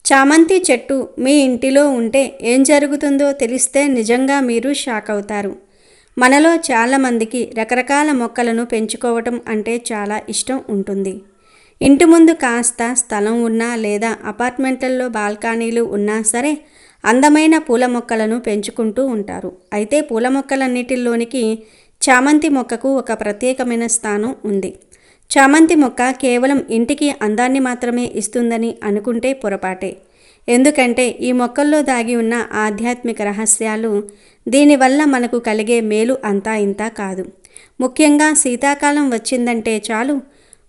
చామంతి చెట్టు మీ ఇంటిలో ఉంటే ఏం జరుగుతుందో తెలిస్తే నిజంగా మీరు షాక్ అవుతారు. మనలో చాలామందికి రకరకాల మొక్కలను పెంచుకోవటం అంటే చాలా ఇష్టం ఉంటుంది. ఇంటి ముందు కాస్త స్థలం ఉన్నా లేదా అపార్ట్మెంట్లలో బాల్కనీలు ఉన్నా సరే అందమైన పూల మొక్కలను పెంచుకుంటూ ఉంటారు. అయితే పూల మొక్కలన్నిటిలోనికి చామంతి మొక్కకు ఒక ప్రత్యేకమైన స్థానం ఉంది. చామంతి మొక్క కేవలం ఇంటికి అందాన్ని మాత్రమే ఇస్తుందని అనుకుంటే పొరపాటే. ఎందుకంటే ఈ మొక్కల్లో దాగి ఉన్న ఆధ్యాత్మిక రహస్యాలు, దీనివల్ల మనకు కలిగే మేలు అంతా ఇంతా కాదు. ముఖ్యంగా శీతాకాలం వచ్చిందంటే చాలు,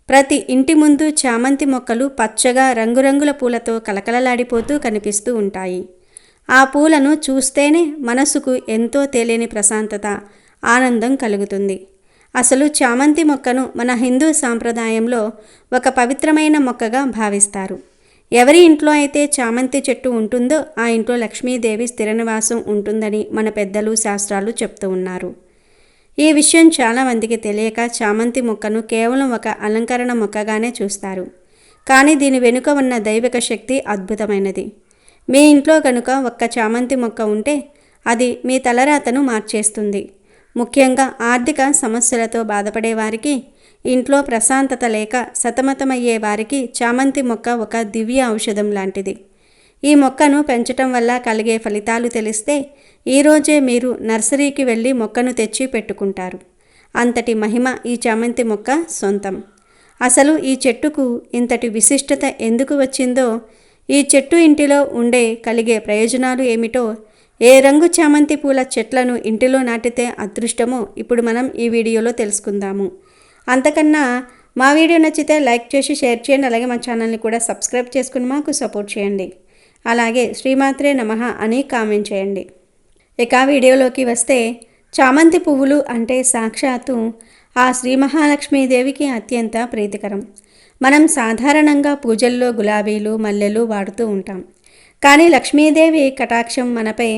ప్రతి ఇంటి ముందు చామంతి మొక్కలు పచ్చగా రంగురంగుల పూలతో కలకలలాడిపోతూ కనిపిస్తూ ఉంటాయి. ఆ పూలను చూస్తేనే మనసుకు ఎంతో తెలియని ప్రశాంతత, ఆనందం కలుగుతుంది. అసలు చామంతి మొక్కను మన హిందూ సాంప్రదాయంలో ఒక పవిత్రమైన మొక్కగా భావిస్తారు. ఎవరి ఇంట్లో అయితే చామంతి చెట్టు ఉంటుందో ఆ ఇంట్లో లక్ష్మీదేవి స్థిర నివాసం ఉంటుందని మన పెద్దలు శాస్త్రాలు చెప్తూ ఉన్నారు. ఈ విషయం చాలామందికి తెలియక చామంతి మొక్కను కేవలం ఒక అలంకరణ మొక్కగానే చూస్తారు. కానీ దీని వెనుక ఉన్న దైవిక శక్తి అద్భుతమైనది. మీ ఇంట్లో కనుక ఒక్క చామంతి మొక్క ఉంటే అది మీ తలరాతను మార్చేస్తుంది. ముఖ్యంగా ఆర్థిక సమస్యలతో బాధపడే వారికి, ఇంట్లో ప్రశాంతత లేక సతమతమయ్యే వారికి చామంతి మొక్క ఒక దివ్య ఔషధం లాంటిది. ఈ మొక్కను పెంచటం వల్ల కలిగే ఫలితాలు తెలిస్తే ఈరోజే మీరు నర్సరీకి వెళ్ళి మొక్కను తెచ్చి పెట్టుకుంటారు. అంతటి మహిమ ఈ చామంతి మొక్క సొంతం. అసలు ఈ చెట్టుకు ఇంతటి విశిష్టత ఎందుకు వచ్చిందో, ఈ చెట్టు ఇంటిలో ఉండే కలిగే ప్రయోజనాలు ఏమిటో, ఏ రంగు చామంతి పూల చెట్లను ఇంటిలో నాటితే అదృష్టమో ఇప్పుడు మనం ఈ వీడియోలో తెలుసుకుందాము. అంతకన్నా మా వీడియో నచ్చితే లైక్ చేసి షేర్ చేయండి. అలాగే మా ఛానల్ని కూడా సబ్స్క్రైబ్ చేసుకుని మాకు సపోర్ట్ చేయండి. అలాగే శ్రీమాత్రే నమః అని కామెంట్ చేయండి. ఇక వీడియోలోకి వస్తే, చామంతి పువ్వులు అంటే సాక్షాత్తు ఆ శ్రీ మహాలక్ష్మీదేవికి అత్యంత ప్రీతికరం. మనం సాధారణంగా పూజల్లో గులాబీలు, మల్లెలు వాడుతూ ఉంటాం. కానీ లక్ష్మీదేవి కటాక్షం మనపై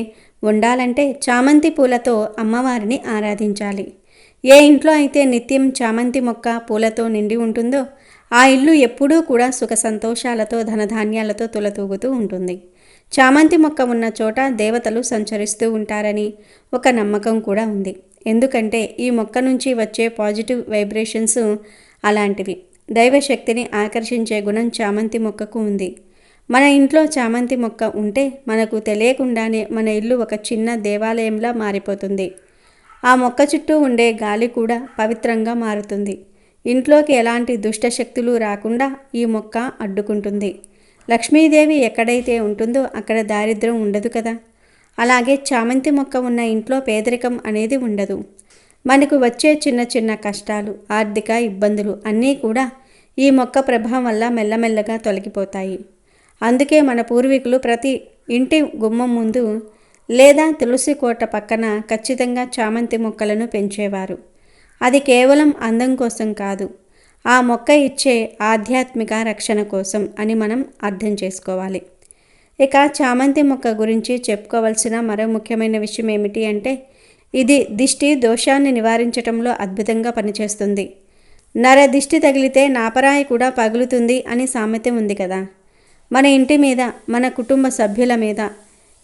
ఉండాలంటే చామంతి పూలతో అమ్మవారిని ఆరాధించాలి. ఏ ఇంట్లో అయితే నిత్యం చామంతి మొక్క పూలతో నిండి ఉంటుందో ఆ ఇల్లు ఎప్పుడూ కూడా సుఖ సంతోషాలతో, ధనధాన్యాలతో తులతూగుతూ ఉంటుంది. చామంతి మొక్క ఉన్న చోట దేవతలు సంచరిస్తూ ఉంటారని ఒక నమ్మకం కూడా ఉంది. ఎందుకంటే ఈ మొక్క నుంచి వచ్చే పాజిటివ్ వైబ్రేషన్స్ అలాంటివి. దైవశక్తిని ఆకర్షించే గుణం చామంతి మొక్కకు ఉంది. మన ఇంట్లో చామంతి మొక్క ఉంటే మనకు తెలియకుండానే మన ఇల్లు ఒక చిన్న దేవాలయంలా మారిపోతుంది. ఆ మొక్క చుట్టూ ఉండే గాలి కూడా పవిత్రంగా మారుతుంది. ఇంట్లోకి ఎలాంటి దుష్టశక్తులు రాకుండా ఈ మొక్క అడ్డుకుంటుంది. లక్ష్మీదేవి ఎక్కడైతే ఉంటుందో అక్కడ దారిద్ర్యం ఉండదు కదా. అలాగే చామంతి మొక్క ఉన్న ఇంట్లో పేదరికం అనేది ఉండదు. మనకు వచ్చే చిన్న చిన్న కష్టాలు, ఆర్థిక ఇబ్బందులు అన్నీ కూడా ఈ మొక్క ప్రభావం వల్ల మెల్లమెల్లగా తొలగిపోతాయి. అందుకే మన పూర్వీకులు ప్రతి ఇంటి గుమ్మం ముందు లేదా తులసి కోట పక్కన ఖచ్చితంగా చామంతి మొక్కలను పెంచేవారు. అది కేవలం అందం కోసం కాదు, ఆ మొక్క ఇచ్చే ఆధ్యాత్మిక రక్షణ కోసం అని మనం అర్థం చేసుకోవాలి. ఇక చామంతి మొక్క గురించి చెప్పుకోవాల్సిన మరో ముఖ్యమైన విషయం ఏమిటి అంటే, ఇది దిష్టి దోషాన్ని నివారించడంలో అద్భుతంగా పనిచేస్తుంది. నర దిష్టి తగిలితే నాపరాయి కూడా పగులుతుంది అని సామెత ఉంది కదా. మన ఇంటి మీద, మన కుటుంబ సభ్యుల మీద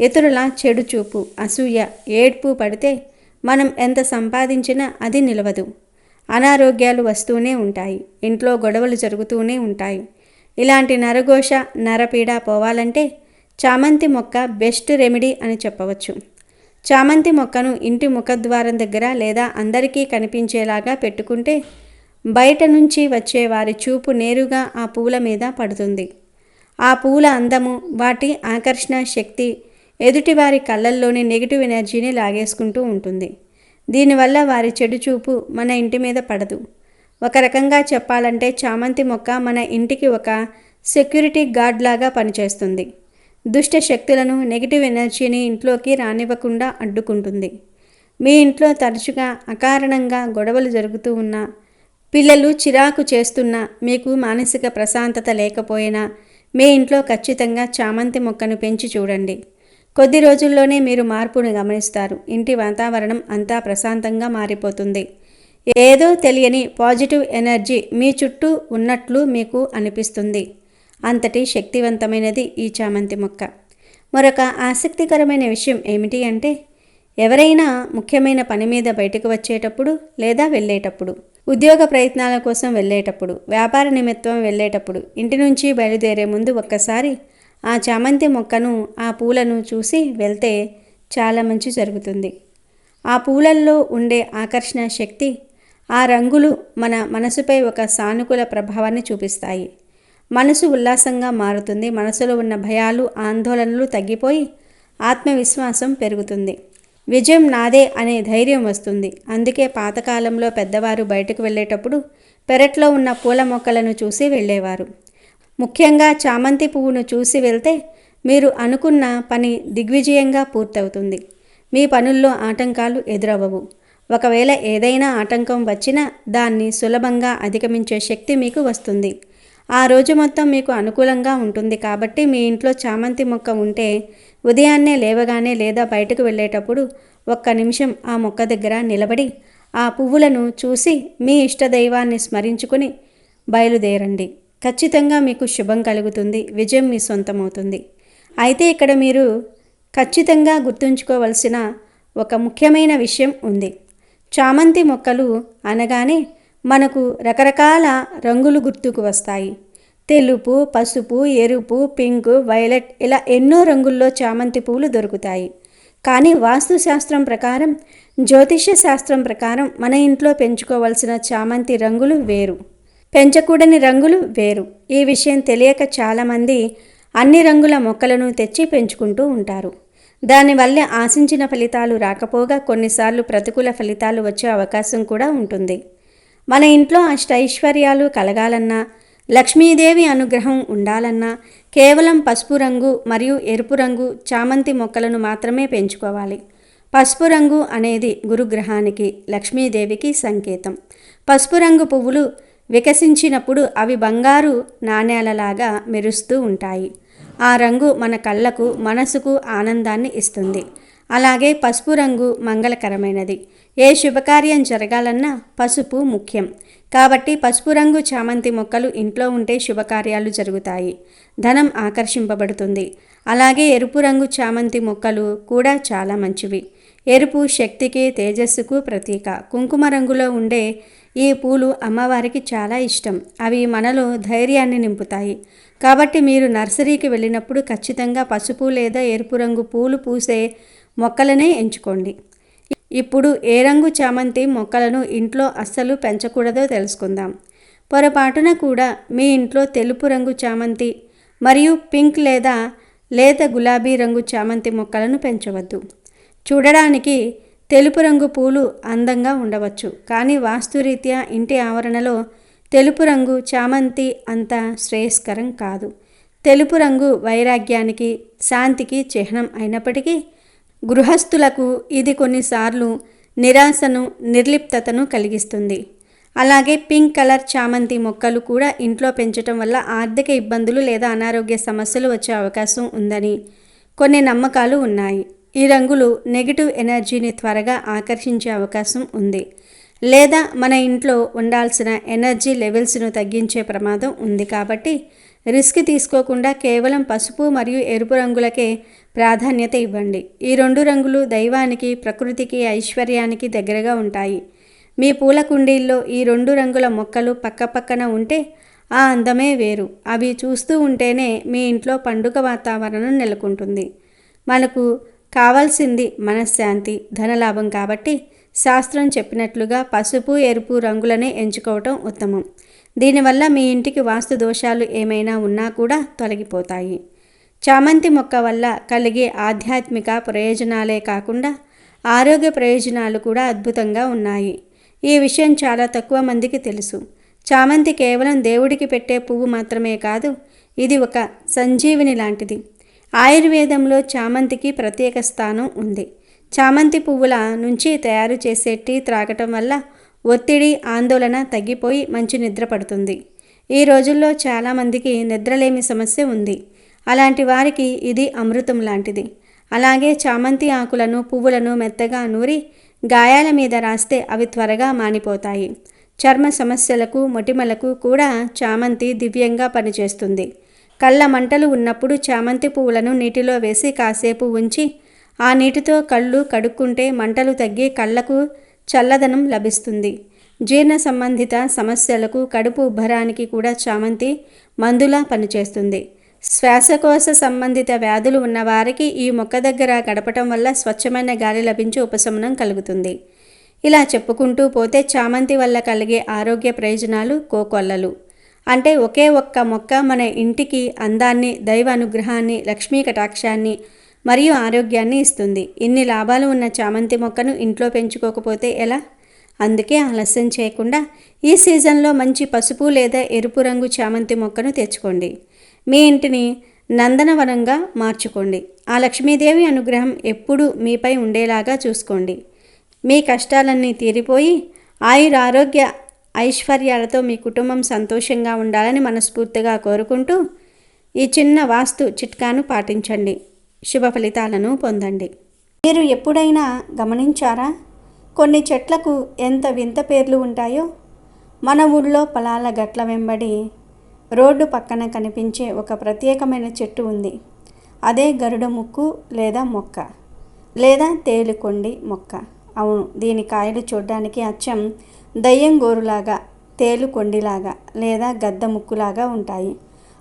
ఇతరుల చెడు చూపు, అసూయ, ఏడ్పు పడితే మనం ఎంత సంపాదించినా అది నిలవదు. అనారోగ్యాలు వస్తూనే ఉంటాయి. ఇంట్లో గొడవలు జరుగుతూనే ఉంటాయి. ఇలాంటి నరఘోష, నరపీడ పోవాలంటే చామంతి మొక్క బెస్ట్ రెమెడీ అని చెప్పవచ్చు. చామంతి మొక్కను ఇంటి ముఖద్వారం దగ్గర లేదా అందరికీ కనిపించేలాగా పెట్టుకుంటే బయట నుంచి వచ్చే వారి చూపు నేరుగా ఆ పూల మీద పడుతుంది. ఆ పూల అందము, వాటి ఆకర్షణ శక్తి ఎదుటివారి కళ్ళల్లోని నెగిటివ్ ఎనర్జీని లాగేసుకుంటూ ఉంటుంది. దీనివల్ల వారి చెడు చూపు మన ఇంటి మీద పడదు. ఒక రకంగా చెప్పాలంటే చామంతి మొక్క మన ఇంటికి ఒక సెక్యూరిటీ గార్డ్ లాగా పనిచేస్తుంది. దుష్ట శక్తులను, నెగిటివ్ ఎనర్జీని ఇంట్లోకి రానివ్వకుండా అడ్డుకుంటుంది. మీ ఇంట్లో తరచుగా అకారణంగా గొడవలు జరుగుతూ ఉన్నా, పిల్లలు చిరాకు చేస్తున్నా, మీకు మానసిక ప్రశాంతత లేకపోయినా మీ ఇంట్లో ఖచ్చితంగా చామంతి మొక్కను పెంచి చూడండి. కొద్ది రోజుల్లోనే మీరు మార్పును గమనిస్తారు. ఇంటి వాతావరణం అంతా ప్రశాంతంగా మారిపోతుంది. ఏదో తెలియని పాజిటివ్ ఎనర్జీ మీ చుట్టూ ఉన్నట్లు మీకు అనిపిస్తుంది. అంతటి శక్తివంతమైనది ఈ చామంతి మొక్క. మరొక ఆసక్తికరమైన విషయం ఏమిటి అంటే, ఎవరైనా ముఖ్యమైన పని మీద బయటకు వచ్చేటప్పుడు లేదా వెళ్ళేటప్పుడు, ఉద్యోగ ప్రయత్నాల కోసం వెళ్ళేటప్పుడు, వ్యాపార నిమిత్తం వెళ్ళేటప్పుడు, ఇంటి నుంచి బయలుదేరే ముందు ఒక్కసారి ఆ చామంతి మొక్కను, ఆ పూలను చూసి వెళ్తే చాలా మంచి జరుగుతుంది. ఆ పూలల్లో ఉండే ఆకర్షణ శక్తి, ఆ రంగులు మన మనసుపై ఒక సానుకూల ప్రభావాన్ని చూపిస్తాయి. మనసు ఉల్లాసంగా మారుతుంది. మనసులో ఉన్న భయాలు, ఆందోళనలు తగ్గిపోయి ఆత్మవిశ్వాసం పెరుగుతుంది. విజయం నాదే అనే ధైర్యం వస్తుంది. అందుకే పాతకాలంలో పెద్దవారు బయటకు వెళ్ళేటప్పుడు పెరట్లో ఉన్న పూల మొక్కలను చూసి వెళ్ళేవారు. ముఖ్యంగా చామంతి పువ్వును చూసి వెళ్తే మీరు అనుకున్న పని దిగ్విజయంగా పూర్తవుతుంది. మీ పనుల్లో ఆటంకాలు ఎదురవ్వవు. ఒకవేళ ఏదైనా ఆటంకం వచ్చినా దాన్ని సులభంగా అధిగమించే శక్తి మీకు వస్తుంది. ఆ రోజు మొత్తం మీకు అనుకూలంగా ఉంటుంది. కాబట్టి మీ ఇంట్లో చామంతి మొక్క ఉంటే ఉదయాన్నే లేవగానే లేదా బయటకు వెళ్ళేటప్పుడు ఒక్క నిమిషం ఆ మొక్క దగ్గర నిలబడి ఆ పువ్వులను చూసి మీ ఇష్టదైవాన్ని స్మరించుకుని బయలుదేరండి. ఖచ్చితంగా మీకు శుభం కలుగుతుంది. విజయం మీ సొంతమవుతుంది. అయితే ఇక్కడ మీరు ఖచ్చితంగా గుర్తుంచుకోవలసిన ఒక ముఖ్యమైన విషయం ఉంది. చామంతి మొక్కలు అనగానే మనకు రకరకాల రంగులు గుర్తుకు వస్తాయి. తెలుపు, పసుపు, ఎరుపు, పింక్, వైలెట్ ఇలా ఎన్నో రంగుల్లో చామంతి పువ్వులు దొరుకుతాయి. కానీ వాస్తుశాస్త్రం ప్రకారం, జ్యోతిష్య శాస్త్రం ప్రకారం మన ఇంట్లో పెంచుకోవాల్సిన చామంతి రంగులు వేరు, పెంచకూడని రంగులు వేరు. ఈ విషయం తెలియక చాలామంది అన్ని రంగుల మొక్కలను తెచ్చి పెంచుకుంటూ ఉంటారు. దానివల్ల ఆశించిన ఫలితాలు రాకపోగా కొన్నిసార్లు ప్రతికూల ఫలితాలు వచ్చే అవకాశం కూడా ఉంటుంది. మన ఇంట్లో అష్టైశ్వర్యాలు కలగాలన్నా, లక్ష్మీదేవి అనుగ్రహం ఉండాలన్నా కేవలం పసుపు రంగు మరియు ఎరుపు రంగు చామంతి మొక్కలను మాత్రమే పెంచుకోవాలి. పసుపు రంగు అనేది గురుగ్రహానికి, లక్ష్మీదేవికి సంకేతం. పసుపు రంగు పువ్వులు వికసించినప్పుడు అవి బంగారు నాణేలలాగా మెరుస్తూ ఉంటాయి. ఆ రంగు మన కళ్ళకు, మనసుకు ఆనందాన్ని ఇస్తుంది. అలాగే పసుపు రంగు మంగళకరమైనది. ఏ శుభకార్యం జరగాలన్నా పసుపు ముఖ్యం. కాబట్టి పసుపు రంగు చామంతి మొక్కలు ఇంట్లో ఉంటే శుభకార్యాలు జరుగుతాయి, ధనం ఆకర్షింపబడుతుంది. అలాగే ఎరుపు రంగు చామంతి మొక్కలు కూడా చాలా మంచివి. ఎరుపు శక్తికి, తేజస్సుకు ప్రతీక. కుంకుమ రంగులో ఉండే ఈ పూలు అమ్మవారికి చాలా ఇష్టం. అవి మనలో ధైర్యాన్ని నింపుతాయి. కాబట్టి మీరు నర్సరీకి వెళ్ళినప్పుడు ఖచ్చితంగా పసుపు లేదా ఎరుపు రంగు పూలు పూసే మొక్కలనే ఎంచుకోండి. ఇప్పుడు ఏ రంగు చామంతి మొక్కలను ఇంట్లో అస్సలు పెంచకూడదో తెలుసుకుందాం. పొరపాటున కూడా మీ ఇంట్లో తెలుపు రంగు చామంతి మరియు పింక్ లేదా లేత గులాబీ రంగు చామంతి మొక్కలను పెంచవద్దు. చూడడానికి తెలుపు రంగు పూలు అందంగా ఉండవచ్చు, కానీ వాస్తురీత్యా ఇంటి ఆవరణలో తెలుపు రంగు చామంతి అంత శ్రేయస్కరం కాదు. తెలుపు రంగు వైరాగ్యానికి, శాంతికి చిహ్నం అయినప్పటికీ గృహస్థులకు ఇది కొన్నిసార్లు నిరాశను, నిర్లిప్తతను కలిగిస్తుంది. అలాగే పింక్ కలర్ చామంతి మొక్కలు కూడా ఇంట్లో పెంచడం వల్ల ఆర్థిక ఇబ్బందులు లేదా అనారోగ్య సమస్యలు వచ్చే అవకాశం ఉందని కొన్ని నమ్మకాలు ఉన్నాయి. ఈ రంగులు నెగిటివ్ ఎనర్జీని త్వరగా ఆకర్షించే అవకాశం ఉంది, లేదా మన ఇంట్లో ఉండాల్సిన ఎనర్జీ లెవెల్స్ను తగ్గించే ప్రమాదం ఉంది. కాబట్టి రిస్క్ తీసుకోకుండా కేవలం పసుపు మరియు ఎరుపు రంగులకే ప్రాధాన్యత ఇవ్వండి. ఈ రెండు రంగులు దైవానికి, ప్రకృతికి, ఐశ్వర్యానికి దగ్గరగా ఉంటాయి. మీ పూల కుండీల్లో ఈ రెండు రంగుల మొక్కలు పక్కపక్కన ఉంటే ఆ అందమే వేరు. అవి చూస్తూ ఉంటేనే మీ ఇంట్లో పండుగ వాతావరణం నెలకొంటుంది. మనకు కావాల్సింది మనశ్శాంతి, ధనలాభం. కాబట్టి శాస్త్రం చెప్పినట్లుగా పసుపు, ఎరుపు రంగులనే ఎంచుకోవటం ఉత్తమం. దీనివల్ల మీ ఇంటికి వాస్తు దోషాలు ఏమైనా ఉన్నా కూడా తొలగిపోతాయి. చామంతి మొక్క వల్ల కలిగే ఆధ్యాత్మిక ప్రయోజనాలే కాకుండా ఆరోగ్య ప్రయోజనాలు కూడా అద్భుతంగా ఉన్నాయి. ఈ విషయం చాలా తక్కువ మందికి తెలుసు. చామంతి కేవలం దేవుడికి పెట్టే పువ్వు మాత్రమే కాదు, ఇది ఒక సంజీవిని లాంటిది. ఆయుర్వేదంలో చామంతికి ప్రత్యేక స్థానం ఉంది. చామంతి పువ్వుల నుంచి తయారు చేసే టీ త్రాగటం వల్ల ఒత్తిడి, ఆందోళన తగ్గిపోయి మంచి నిద్ర పడుతుంది. ఈ రోజుల్లో చాలామందికి నిద్రలేమి సమస్య ఉంది. అలాంటి వారికి ఇది అమృతం లాంటిది. అలాగే చామంతి ఆకులను, పువ్వులను మెత్తగా నూరి గాయాల మీద రాస్తే అవి త్వరగా మానిపోతాయి. చర్మ సమస్యలకు, మొటిమలకు కూడా చామంతి దివ్యంగా పనిచేస్తుంది. కళ్ళ మంటలు ఉన్నప్పుడు చామంతి పువ్వులను నీటిలో వేసి కాసేపు ఉంచి ఆ నీటితో కళ్ళు కడుక్కుంటే మంటలు తగ్గి కళ్ళకు చల్లదనం లభిస్తుంది. జీర్ణ సంబంధిత సమస్యలకు, కడుపు ఉబ్బరానికి కూడా చామంతి మందులా పనిచేస్తుంది. శ్వాసకోశ సంబంధిత వ్యాధులు ఉన్నవారికి ఈ మొక్క దగ్గర గడపటం వల్ల స్వచ్ఛమైన గాలి లభించి ఉపశమనం కలుగుతుంది. ఇలా చెప్పుకుంటూ పోతే చామంతి వల్ల కలిగే ఆరోగ్య ప్రయోజనాలు కోకొల్లలు. అంటే ఒకే ఒక్క మొక్క మన ఇంటికి అందాన్ని, దైవ అనుగ్రహాన్ని, లక్ష్మీ కటాక్షాన్ని మరియు ఆరోగ్యాన్ని ఇస్తుంది. ఇన్ని లాభాలు ఉన్న చామంతి మొక్కను ఇంట్లో పెంచుకోకపోతే ఎలా? అందుకే ఆలస్యం చేయకుండా ఈ సీజన్లో మంచి పసుపు లేదా ఎరుపు రంగు చామంతి మొక్కను తెచ్చుకోండి. మీ ఇంటిని నందనవనంగా మార్చుకోండి. ఆ లక్ష్మీదేవి అనుగ్రహం ఎప్పుడూ మీపై ఉండేలాగా చూసుకోండి. మీ కష్టాలన్నీ తీరిపోయి ఆయురారోగ్య ఐశ్వర్యాలతో మీ కుటుంబం సంతోషంగా ఉండాలని మనస్ఫూర్తిగా కోరుకుంటూ ఈ చిన్న వాస్తు చిట్కాను పాటించండి. శుభ ఫలితాలను పొందండి. మీరు ఎప్పుడైనా గమనించారా? కొన్ని చెట్లకు ఎంత వింత పేర్లు ఉంటాయో. మన ఊళ్ళో పొలాల గట్ల వెంబడి రోడ్డు పక్కన కనిపించే ఒక ప్రత్యేకమైన చెట్టు ఉంది. అదే గరుడ ముక్కు లేదా మొక్క లేదా తేలుకొండి మొక్క. అవును, దీని కాయలు చూడ్డానికి అచ్చం దయ్యం గోరులాగా, తేలుకొండిలాగా లేదా గద్ద ముక్కులాగా ఉంటాయి.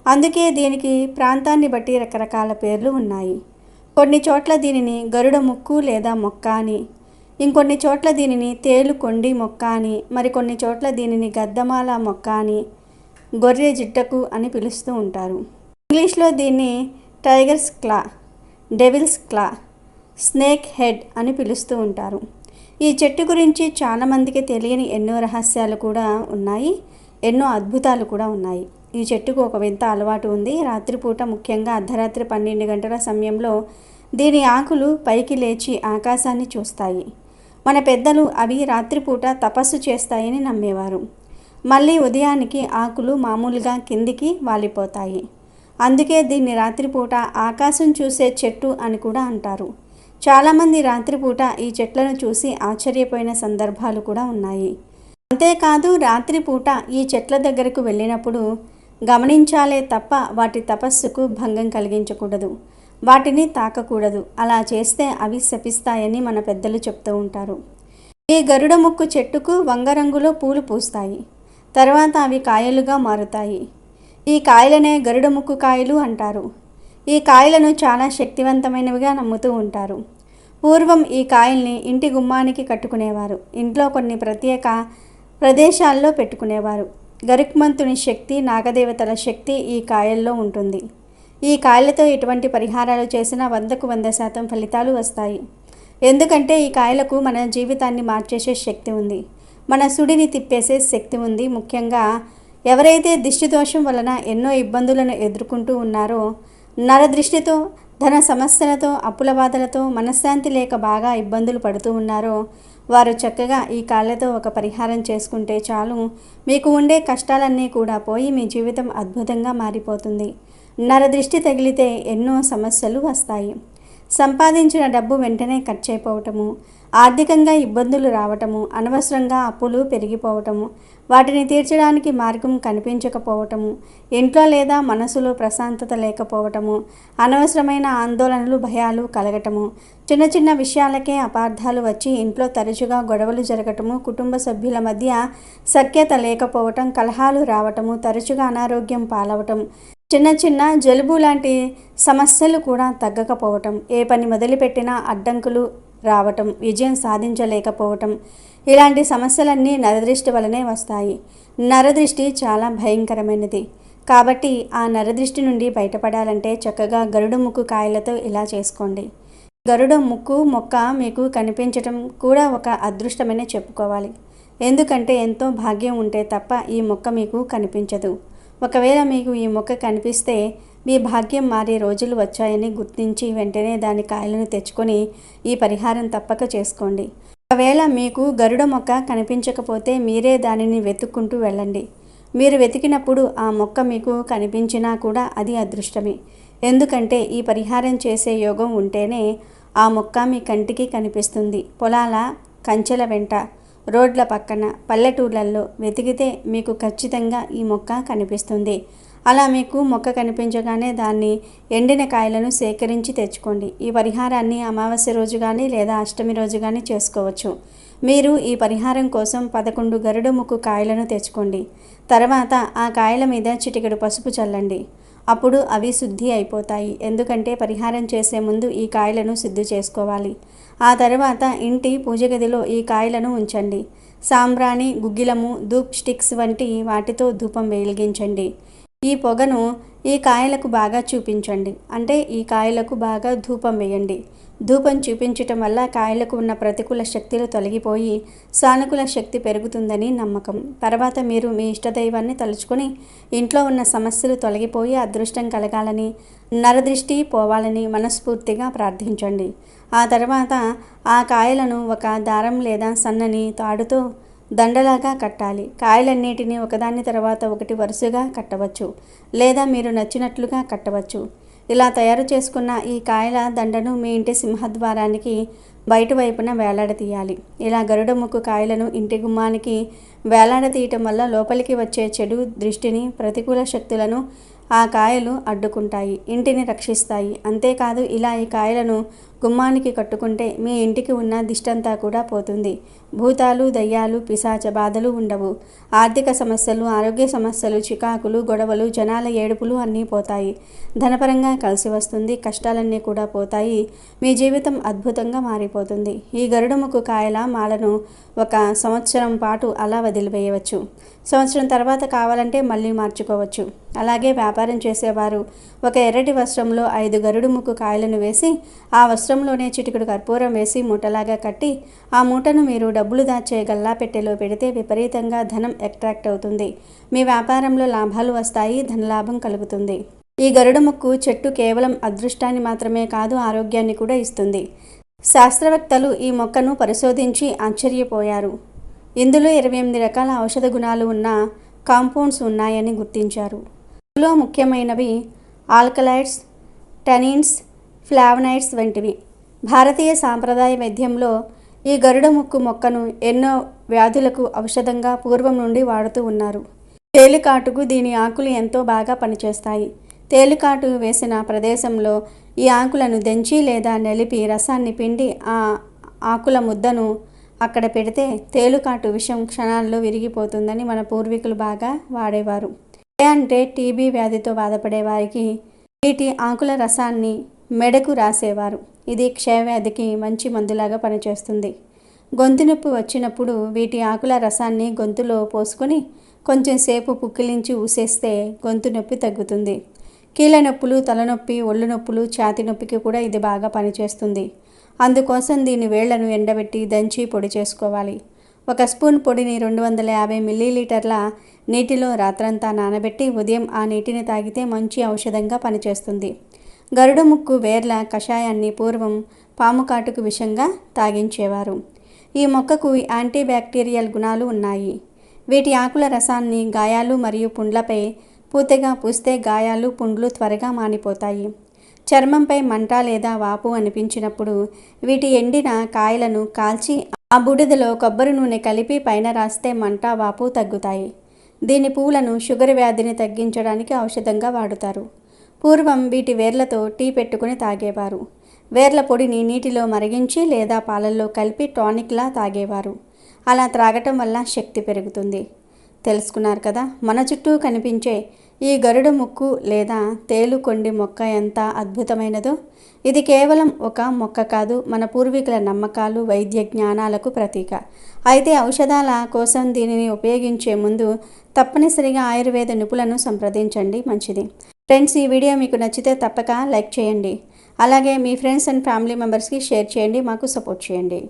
అందుకే దీనికి ప్రాంతాన్ని బట్టి రకరకాల పేర్లు ఉన్నాయి. కొన్ని చోట్ల దీనిని గరుడ ముక్కు లేదా మొక్క అని, ఇంకొన్ని చోట్ల దీనిని తేలుకొండి మొక్క అని, మరికొన్ని చోట్ల దీనిని గద్దమాల మొక్క అని, గొర్రె జిట్టకు అని పిలుస్తూ ఉంటారు. ఇంగ్లీష్లో దీన్ని టైగర్స్ క్లా, డెవిల్స్ క్లా, స్నేక్ హెడ్ అని పిలుస్తూ ఉంటారు. ఈ చెట్టు గురించి చాలామందికి తెలియని ఎన్నో రహస్యాలు కూడా ఉన్నాయి, ఎన్నో అద్భుతాలు కూడా ఉన్నాయి. ఈ చెట్టుకు ఒక వింత అలవాటు ఉంది. రాత్రిపూట, ముఖ్యంగా అర్ధరాత్రి 12 గంటల సమయంలో దీని ఆకులు పైకి లేచి ఆకాశాన్ని చూస్తాయి. మన పెద్దలు అవి రాత్రిపూట తపస్సు చేస్తాయని నమ్మేవారు. మళ్ళీ ఉదయానికి ఆకులు మామూలుగా కిందికి వాలిపోతాయి. అందుకే దీన్ని రాత్రిపూట ఆకాశం చూసే చెట్టు అని కూడా అంటారు. చాలామంది రాత్రిపూట ఈ చెట్లను చూసి ఆశ్చర్యపోయిన సందర్భాలు కూడా ఉన్నాయి. అంతేకాదు, రాత్రిపూట ఈ చెట్ల దగ్గరకు వెళ్ళినప్పుడు గమనించాలే తప్ప వాటి తపస్సుకు భంగం కలిగించకూడదు, వాటిని తాకకూడదు. అలా చేస్తే అవి శపిస్తాయని మన పెద్దలు చెప్తూ ఉంటారు. ఈ గరుడ ముక్కు చెట్టుకు వంగరంగులో పూలు పూస్తాయి. తర్వాత అవి కాయలుగా మారుతాయి. ఈ కాయలనే గరుడ ముక్కు కాయలు అంటారు. ఈ కాయలను చాలా శక్తివంతమైనవిగా నమ్ముతూ ఉంటారు. పూర్వం ఈ కాయల్ని ఇంటి గుమ్మానికి కట్టుకునేవారు. ఇంట్లో కొన్ని ప్రత్యేక ప్రదేశాల్లో పెట్టుకునేవారు. గరుక్మంతుని శక్తి, నాగదేవతల శక్తి ఈ కాయల్లో ఉంటుంది. ఈ కాయలతో ఎటువంటి పరిహారాలు చేసినా 100కు 100% ఫలితాలు వస్తాయి. ఎందుకంటే ఈ కాయలకు మన జీవితాన్ని మార్చేసే శక్తి ఉంది, మన సుడిని తిప్పేసే శక్తి ఉంది. ముఖ్యంగా ఎవరైతే దిష్టి దోషం వలన ఎన్నో ఇబ్బందులను ఎదుర్కొంటూ ఉన్నారో, నరదృష్టితో, ధన సమస్యలతో, అప్పుల బాధలతో, మనశ్శాంతి లేక బాగా ఇబ్బందులు పడుతూ ఉన్నారో వారు చక్కగా ఈ కాళ్ళతో ఒక పరిహారం చేసుకుంటే చాలు, మీకు ఉండే కష్టాలన్నీ కూడా పోయి మీ జీవితం అద్భుతంగా మారిపోతుంది. నరదృష్టి తగిలితే ఎన్నో సమస్యలు వస్తాయి. సంపాదించిన డబ్బు వెంటనే ఖర్చు అయిపోవటము, ఆర్థికంగా ఇబ్బందులు రావటము, అనవసరంగా అప్పులు పెరిగిపోవటము, వాటిని తీర్చడానికి మార్గం కనిపించకపోవటము, ఇంట్లో లేదా మనసులో ప్రశాంతత లేకపోవటము, అనవసరమైన ఆందోళనలు, భయాలు కలగటము, చిన్న చిన్న విషయాలకే అపార్థాలు వచ్చి ఇంట్లో తరచుగా గొడవలు జరగటము, కుటుంబ సభ్యుల మధ్య సఖ్యత లేకపోవటం, కలహాలు రావటము, తరచుగా అనారోగ్యం పాలవటం, చిన్న చిన్న జలుబు లాంటి సమస్యలు కూడా తగ్గకపోవటం, ఏ పని మొదలుపెట్టినా అడ్డంకులు రావటం, విజయం సాధించలేకపోవటం, ఇలాంటి సమస్యలన్నీ నరదృష్టి వలనే వస్తాయి. నరదృష్టి చాలా భయంకరమైనది. కాబట్టి ఆ నరదృష్టి నుండి బయటపడాలంటే చక్కగా గరుడ ముక్కు కాయలతో ఇలా చేసుకోండి. గరుడ ముక్కు మొక్క మీకు కనిపించటం కూడా ఒక అదృష్టమనే చెప్పుకోవాలి. ఎందుకంటే ఎంతో భాగ్యం ఉంటే తప్ప ఈ మొక్క మీకు కనిపించదు. ఒకవేళ మీకు ఈ మొక్క కనిపిస్తే మీ భాగ్యం మారే రోజులు వచ్చాయని గుర్తించి వెంటనే దాని కాయలను తెచ్చుకొని ఈ పరిహారం తప్పక చేసుకోండి. ఒకవేళ మీకు గరుడ మొక్క కనిపించకపోతే మీరే దానిని వెతుక్కుంటూ వెళ్ళండి. మీరు వెతికినప్పుడు ఆ మొక్క మీకు కనిపించినా కూడా అది అదృష్టమే. ఎందుకంటే ఈ పరిహారం చేసే యోగం ఉంటేనే ఆ మొక్క మీ కంటికి కనిపిస్తుంది. పొలాల కంచెల వెంట, రోడ్ల పక్కన, పల్లెటూర్లలో వెతికితే మీకు ఖచ్చితంగా ఈ మొక్క కనిపిస్తుంది. అలా మీకు మొక్క కనిపించగానే దాన్ని ఎండిన కాయలను సేకరించి తెచ్చుకోండి. ఈ పరిహారాన్ని అమావాస్య రోజు కానీ లేదా అష్టమి రోజు కానీ చేసుకోవచ్చు. మీరు ఈ పరిహారం కోసం 11 గరుడ ముక్కు కాయలను తెచ్చుకోండి. తర్వాత ఆ కాయల మీద చిటికెడు పసుపు చల్లండి. అప్పుడు అవి శుద్ధి అయిపోతాయి. ఎందుకంటే పరిహారం చేసే ముందు ఈ కాయలను శుద్ధి చేసుకోవాలి. ఆ తర్వాత ఇంటి పూజ గదిలో ఈ కాయలను ఉంచండి. సాంబ్రాణి, గుగ్గిలము, ధూప్ స్టిక్స్ వంటి వాటితో ధూపం వెలిగించండి. ఈ పొగను ఈ కాయలకు బాగా చూపించండి. అంటే ఈ కాయలకు బాగా ధూపం వేయండి. ధూపం చూపించటం వల్ల కాయలకు ఉన్న ప్రతికూల శక్తులు తొలగిపోయి సానుకూల శక్తి పెరుగుతుందని నమ్మకం. తర్వాత మీరు మీ ఇష్టదైవాన్ని తలుచుకొని ఇంట్లో ఉన్న సమస్యలు తొలగిపోయి అదృష్టం కలగాలని, నరదృష్టి పోవాలని మనస్ఫూర్తిగా ప్రార్థించండి. ఆ తర్వాత ఆ కాయలను ఒక దారం లేదా సన్నని తాడుతో దండలాగా కట్టాలి. కాయలన్నిటినీ ఒకదాని తర్వాత ఒకటి వరుసగా కట్టవచ్చు, లేదా మీరు నచ్చినట్లుగా కట్టవచ్చు. ఇలా తయారు చేసుకున్న ఈ కాయల దండను మీ ఇంటి సింహద్వారానికి బయట వైపున వేలాడతీయాలి. ఇలా గరుడ ముక్కు కాయలను ఇంటి గుమ్మానికి వేలాడతీయటం వల్ల లోపలికి వచ్చే చెడు దృష్టిని, ప్రతికూల శక్తులను ఆ కాయలు అడ్డుకుంటాయి, ఇంటిని రక్షిస్తాయి. అంతేకాదు ఇలా ఈ కాయలను గుమ్మానికి కట్టుకుంటే మీ ఇంటికి ఉన్న దిష్టంతా కూడా పోతుంది. భూతాలు, దయ్యాలు, పిశాచ బాధలు ఉండవు. ఆర్థిక సమస్యలు, ఆరోగ్య సమస్యలు, చికాకులు, గొడవలు, జనాల ఏడుపులు అన్నీ పోతాయి. ధనపరంగా కలిసి వస్తుంది. కష్టాలన్నీ కూడా పోతాయి. మీ జీవితం అద్భుతంగా మారిపోతుంది. ఈ గరుడముకు కాయల మాలను 1 సంవత్సరం పాటు అలా వదిలివేయవచ్చు. సంవత్సరం తర్వాత కావాలంటే మళ్ళీ మార్చుకోవచ్చు. అలాగే వ్యాపారం చేసేవారు ఒక ఎర్రటి వస్త్రంలో 5 గరుడు ముక్కు కాయలను వేసి ఆ వస్త్రంలోనే చిటికెడు కర్పూరం వేసి మూటలాగా కట్టి ఆ మూటను మీరు డబ్బులు దాచే గల్లా పెట్టెలో పెడితే విపరీతంగా ధనం అట్రాక్ట్ అవుతుంది. మీ వ్యాపారంలో లాభాలు వస్తాయి. ధనలాభం కలుగుతుంది. ఈ గరుడ ముక్కు చెట్టు కేవలం అదృష్టాన్ని మాత్రమే కాదు, ఆరోగ్యాన్ని కూడా ఇస్తుంది. శాస్త్రవేత్తలు ఈ మొక్కను పరిశోధించి ఆశ్చర్యపోయారు. ఇందులో 28 రకాల ఔషధ గుణాలు ఉన్న కాంపౌండ్స్ ఉన్నాయని గుర్తించారు. ఇందులో ముఖ్యమైనవి ఆల్కలాయిడ్స్, టనిన్స్, ఫ్లావనాయిడ్స్ వంటివి. భారతీయ సాంప్రదాయ వైద్యంలో ఈ గరుడ ముక్కు మొక్కను ఎన్నో వ్యాధులకు ఔషధంగా పూర్వం నుండి వాడుతూ ఉన్నారు. తేలికాటుకు దీని ఆకులు ఎంతో బాగా పనిచేస్తాయి. తేలికాటు వేసిన ప్రదేశంలో ఈ ఆకులను దంచి లేదా నలిపి రసాన్ని పిండి ఆ ఆకుల ముద్దను అక్కడ పెడితే తేలుకాటు విషం క్షణాల్లో విరిగిపోతుందని మన పూర్వీకులు బాగా వాడేవారు. అంటే టీబీ వ్యాధితో బాధపడే వారికి వీటి ఆకుల రసాన్ని మెడకు రాసేవారు. ఇది క్షయవ్యాధికి మంచి మందులాగా పనిచేస్తుంది. గొంతు నొప్పి వచ్చినప్పుడు వీటి ఆకుల రసాన్ని గొంతులో పోసుకొని కొంచెం సేపు పుక్కిలించి ఊసేస్తే గొంతు నొప్పి తగ్గుతుంది. కీళ్ళ నొప్పులు, తలనొప్పి, ఒళ్ళు నొప్పులు, ఛాతీ నొప్పికి కూడా ఇది బాగా పనిచేస్తుంది. అందుకోసం దీని వేళ్లను ఎండబెట్టి దంచి పొడి చేసుకోవాలి. 1 స్పూన్ పొడిని 250 మిల్లీలీటర్ల నీటిలో రాత్రంతా నానబెట్టి ఉదయం ఆ నీటిని తాగితే మంచి ఔషధంగా పనిచేస్తుంది. గరుడ ముక్కు వేర్ల కషాయాన్ని పూర్వం పాము కాటుకు విషంగా తాగించేవారు. ఈ మొక్కకు యాంటీబ్యాక్టీరియల్ గుణాలు ఉన్నాయి. వీటి ఆకుల రసాన్ని గాయాలు మరియు పుండ్లపై పూతగా పూస్తే గాయాలు, పుండ్లు త్వరగా మానిపోతాయి. చర్మంపై మంట లేదా వాపు అనిపించినప్పుడు వీటి ఎండిన కాయలను కాల్చి ఆ బూడిదలో కొబ్బరి నూనె కలిపి పైన రాస్తే మంట, వాపు తగ్గుతాయి. దీని పువ్వులను షుగర్ వ్యాధిని తగ్గించడానికి ఔషధంగా వాడుతారు. పూర్వం వీటి వేర్లతో టీ పెట్టుకుని తాగేవారు. వేర్ల పొడిని నీటిలో మరిగించి లేదా పాలల్లో కలిపి టానిక్లా తాగేవారు. అలా త్రాగటం వల్ల శక్తి పెరుగుతుంది. తెలుసుకున్నారు కదా, మన చుట్టూ కనిపించే ఈ గరుడ ముక్కు లేదా తేలుకొండి మొక్క ఎంత అద్భుతమైనదో. ఇది కేవలం ఒక మొక్క కాదు, మన పూర్వీకుల నమ్మకాలు, వైద్య జ్ఞానాలకు ప్రతీక. అయితే ఔషధాల కోసం దీనిని ఉపయోగించే ముందు తప్పనిసరిగా ఆయుర్వేద నిపుణులను సంప్రదించండి, మంచిది. ఫ్రెండ్స్, ఈ వీడియో మీకు నచ్చితే తప్పక లైక్ చేయండి. అలాగే మీ ఫ్రెండ్స్ అండ్ ఫ్యామిలీ మెంబర్స్కి షేర్ చేయండి, మాకు సపోర్ట్ చేయండి.